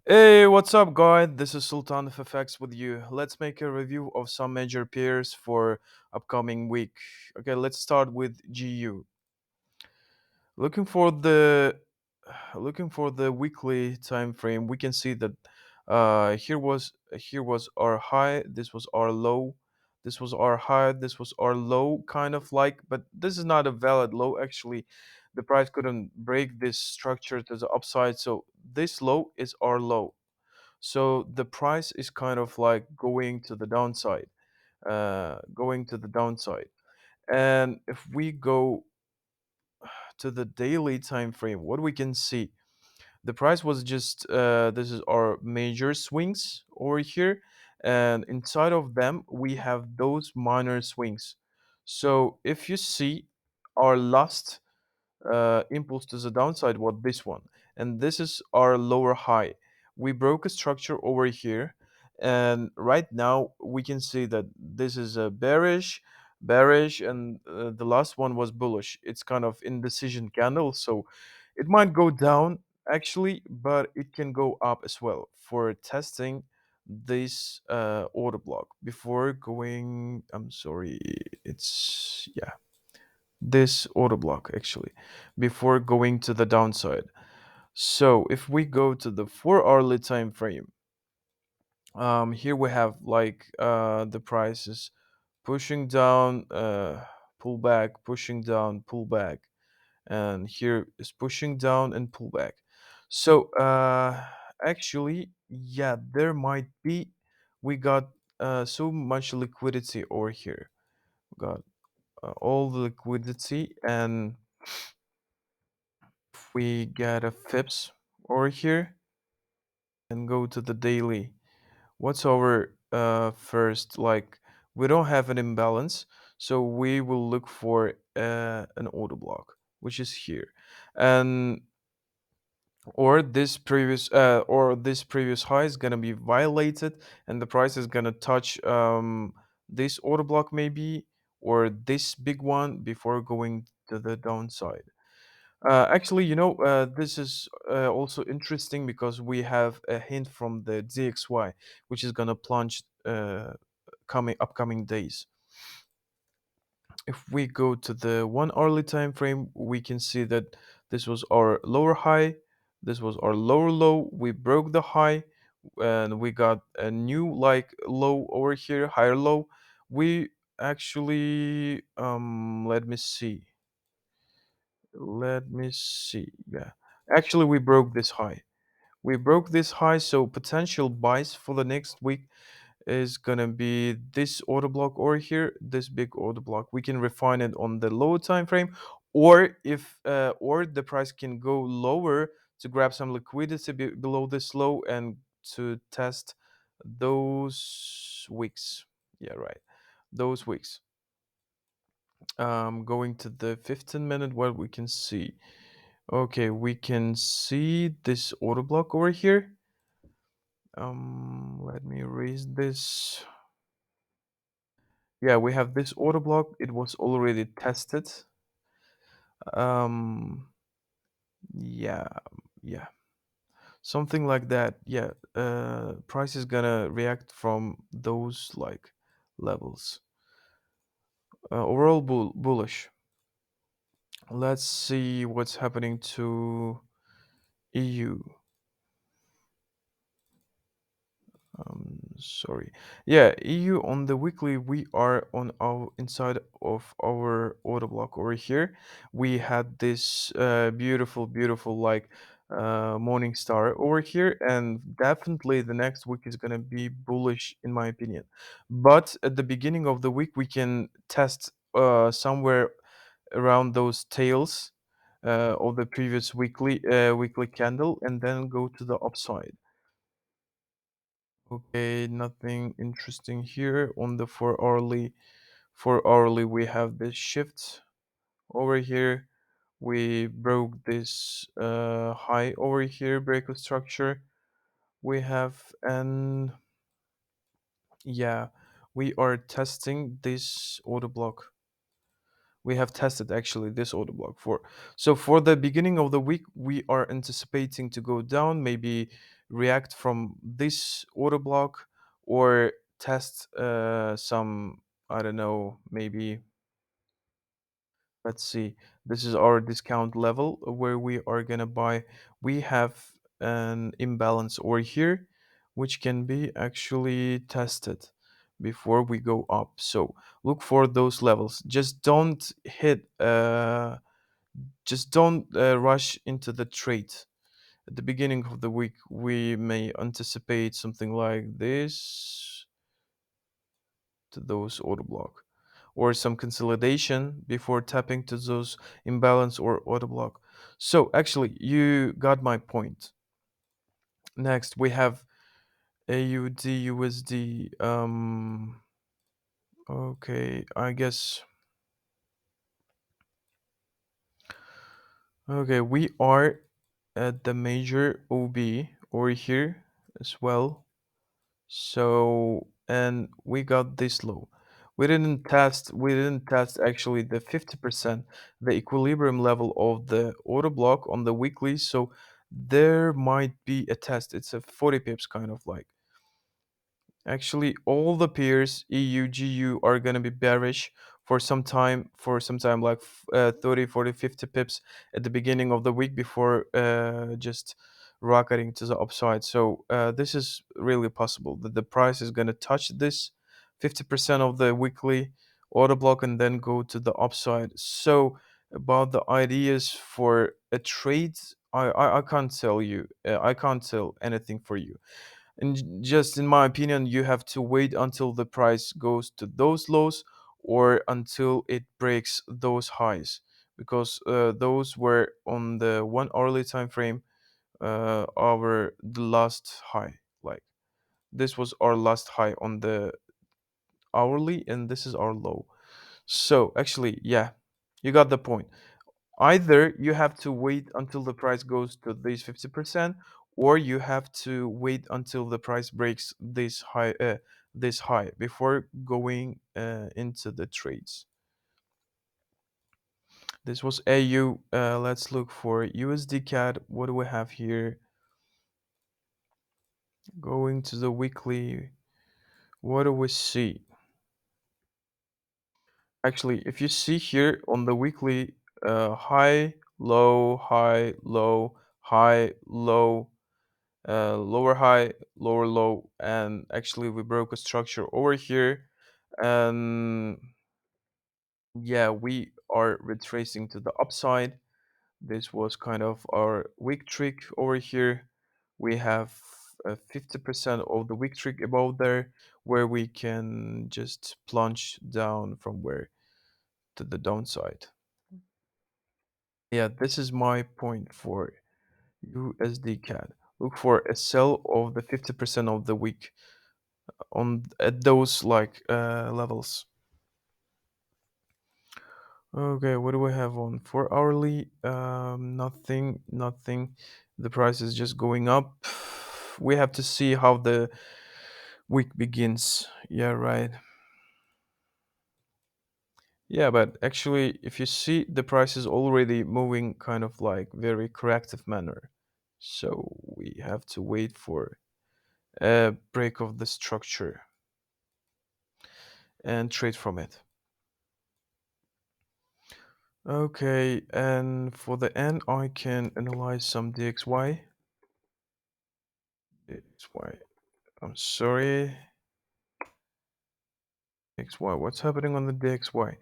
Hey, what's up, guys? This is Sultan of FX with you. Let's make a review of some major pairs for upcoming week. Okay, let's start with GU. Looking for the looking for the weekly time frame, we can see that here was our high, this was our low, this was our high, this was our low, kind of like, but this is not a valid low actually. The price couldn't break this structure to the upside, so this low is our low. So the price is kind of like going to the downside. And if we go to the daily time frame, what we can see, the price was just this is our major swings over here, and inside of them we have those minor swings. So if you see our last impulse to the downside was this one, and this is our lower high. We broke a structure over here, and right now we can see that this is a bearish, and the last one was bullish. It's kind of indecision candle, so it might go down actually, but it can go up as well for testing this order block before going. I'm sorry, it's yeah, this order block actually before going to the downside. So if we go to the 4 hourly time frame, here we have like the prices pushing down, pull back, pushing down, pull back, and here is pushing down and pull back. So actually, yeah, there might be, we got so much liquidity over here. We got all the liquidity, and if we get a FIPS over here and go to the daily, what's our first, like, we don't have an imbalance, so we will look for an order block, which is here. And or this previous high is gonna be violated, and the price is gonna touch this order block maybe, or this big one before going to the downside. Actually, this is also interesting because we have a hint from the DXY, which is gonna plunge coming upcoming days. If we go to the 1 hourly time frame, we can see that this was our lower high, this was our lower low. We broke the high, and we got a new like low over here, higher low. We actually let me see. Yeah, actually, we broke this high. We broke this high, so potential buys for the next week is gonna be this order block over here, this big order block. We can refine it on the lower time frame, or if or the price can go lower to grab some liquidity below this low and to test those weeks. Yeah, right. Those weeks. Going to the 15 minute, what we can see. Okay, we can see this order block over here. Let me erase this. Yeah, we have this order block. It was already tested. Um, yeah, yeah, something like that. Yeah, price is gonna react from those like levels. Overall bullish. Let's see what's happening to EU. Sorry. Yeah, EU on the weekly, we are on our inside of our order block over here. We had this beautiful like morning star over here, and definitely the next week is gonna be bullish in my opinion. But at the beginning of the week, we can test somewhere around those tails of the previous weekly candle, and then go to the upside. Okay, nothing interesting here on the 4 hourly. 4 hourly, we have this shift over here. We broke this high over here, break of structure. We have, and yeah, we are testing this order block. We have tested actually this order block for, so for the beginning of the week we are anticipating to go down maybe react from this order block or test some, I don't know, maybe, let's see, this is our discount level where we are gonna buy. We have an imbalance over here which can be actually tested before we go up. So look for those levels. Just don't rush into the trade. At the beginning of the week, we may anticipate something like this to those order block, or some consolidation before tapping to those imbalance or order block. So actually, you got my point. Next, we have AUD USD. Okay, I guess. Okay, we are at the major OB over here as well. So, and we got this low. We didn't test actually the 50%, the equilibrium level of the order block on the weekly. So there might be a test. It's a 40 pips kind of like. Actually, all the peers EU, GU are going to be bearish for some time like 30, 40, 50 pips at the beginning of the week before just rocketing to the upside. So this is really possible that the price is going to touch this 50% of the weekly order block and then go to the upside. So about the ideas for a trade, I can't tell you. I can't tell anything for you, and just in my opinion, you have to wait until the price goes to those lows or until it breaks those highs, because those were on the 1 hourly time frame, our the last high. Like, this was our last high on the hourly and this is our low. So actually, yeah, you got the point. Either you have to wait until the price goes to this 50%, or you have to wait until the price breaks this high before going into the trades. This was AU. Let's look for USD CAD. What do we have here? Going to the weekly. What do we see? Actually, if you see here on the weekly, high, low, high, low, high, low, lower high, lower low, and actually we broke a structure over here, and yeah, we are retracing to the upside. This was kind of our weak trick over here. We have 50% of the weak trick above there, where we can just plunge down from where to the downside. Yeah, this is my point for USD CAD. Look for a sell of the 50% of the week on at those like levels. Okay, what do we have on for hourly? Nothing, nothing. The price is just going up. We have to see how the week begins. Yeah, right. Yeah, but actually, if you see, the price is already moving kind of like very corrective manner. So we have to wait for a break of the structure and trade from it. Okay, and for the end, I can analyze some DXY. DXY. I'm sorry. DXY. What's happening on the DXY?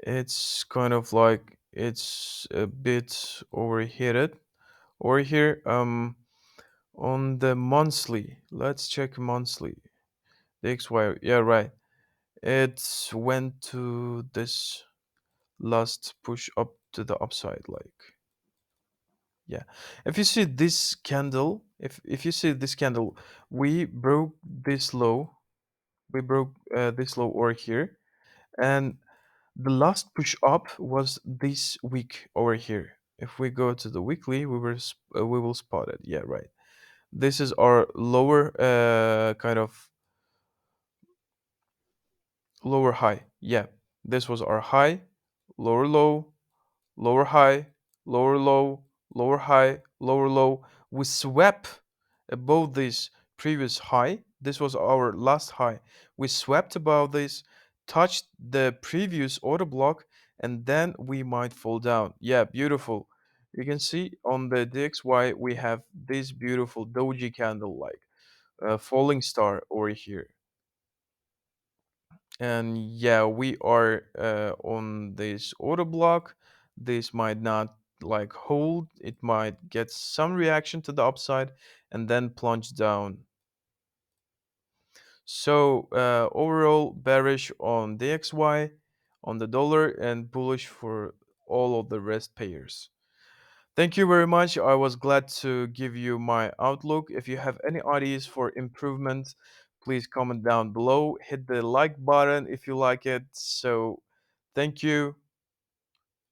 It's kind of like it's a bit overheated over here. On the monthly, let's check monthly. DXY. Yeah, right. It went to this last push up to the upside, like, yeah. If you see this candle, if you see this candle, we broke this low. We broke this low over here, and the last push up was this week over here. If we go to the weekly, we will spot it. Yeah, right. This is our lower kind of lower high. Yeah, this was our high, lower low, lower high, lower low, lower high, lower low. We swept above this previous high. This was our last high. We swept above this, touched the previous order block, and then we might fall down. Yeah, beautiful. You can see on the DXY we have this beautiful doji candle like falling star over here. And yeah, we are on this order block. This might not like hold, it might get some reaction to the upside and then plunge down. So overall bearish on DXY, on the dollar, and bullish for all of the rest pairs. Thank you very much. I was glad to give you my outlook. If you have any ideas for improvement, please comment down below. Hit the like button if you like it. So, thank you.